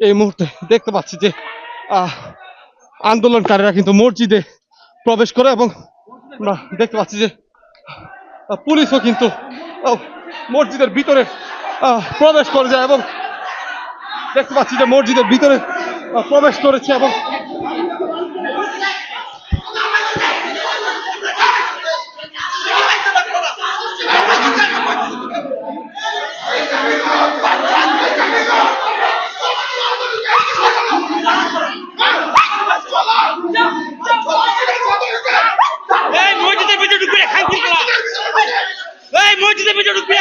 এই মুহূর্তে দেখতে পাচ্ছি যে আন্দোলনকারীরা কিন্তু মসজিদে প্রবেশ করে এবং আমরা দেখতে পাচ্ছি যে পুলিশও কিন্তু মসজিদের ভিতরে প্রবেশ করে যায় এবং দেখতে পাচ্ছি যে মসজিদের ভিতরে প্রবেশ করেছে এবং মসজিদের ভিতরে ঢুকবে খান মসজিদের ভিতরে ঢুকবে